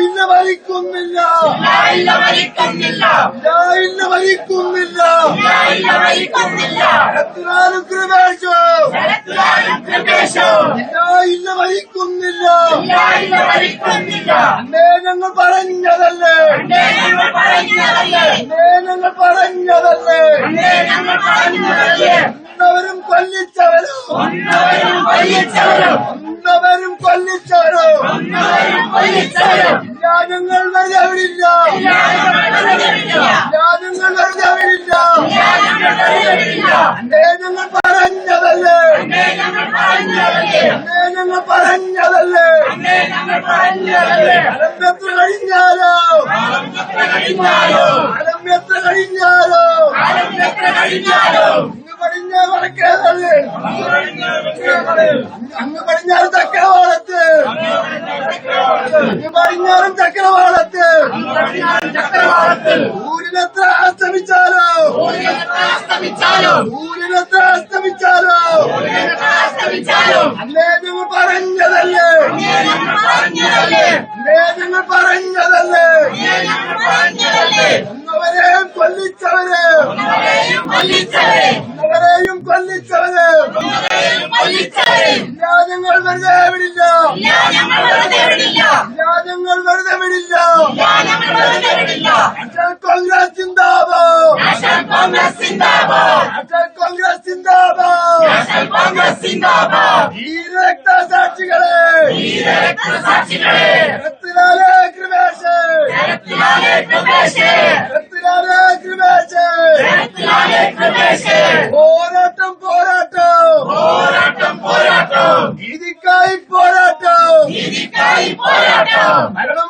ഇല്ല മരിക്കുന്നില്ല, ഇല്ല മരിക്കുന്നില്ല. ശരത്ലാലും കൃപേശും ഇല്ല മരിക്കുന്നില്ല. അന്നേ ഞങ്ങൾ പറഞ്ഞതല്ലേ, അന്നേ ഞങ്ങൾ പറഞ്ഞതല്ലേ. ഒന്നവരും കൊല്ലിച്ചവരും, ഒന്നവരും കൊല്ലിച്ചവരും. ഞങ്ങൾ വെറുതെ വിടില്ല, ഞങ്ങൾ വെറുതെ വിടില്ല. അന്നേ ഞങ്ങൾ പറഞ്ഞതല്ലേ, അന്നേ ഞങ്ങൾ പറഞ്ഞതല്ലേ. കാലം എത്ര കഴിഞ്ഞാലോ, കാലം എത്ര കഴിഞ്ഞാലോ. അങ്ങ് പടിഞ്ഞാറ് വടക്കേതല്ലേ, അങ്ങ് പടിഞ്ഞാറ് ചക്രവാളത്ത്, അങ്ങ് പടിഞ്ഞാറും ചക്രവാളത്ത്. ഊരിനെത്ര അസ്തമിച്ചാലോ, ഊരിനെത്ര അസ്തമിച്ചാലോ. അന്നേ ഞങ്ങൾ പറഞ്ഞതല്ലേ, അന്നേ ഞങ്ങൾ പറഞ്ഞതല്ലേ. ഒന്നവരെയും കൊല്ലിച്ചവരെ, ഒന്നവരെയും കൊല്ലിച്ചവരെ. ഇല്ല ഞങ്ങൾ വെറുതെ വിടില്ല, ഇല്ല ഞങ്ങൾ വെറുതെ വിടില്ല. നാഷണൽ കോൺഗ്രസ് ജിന്ദാബാദ്, നാഷണൽ കോൺഗ്രസ് ജിന്ദാബാദ്. ധീരരക്തസാക്ഷികളെ, ശരത്ലാലേ കൃപേശ്, ശരത്ലാലേ കൃപേശ്. പോരാട്ടം പോരാട്ടം, നീതിക്കായി പോരാട്ടം. ഭരണം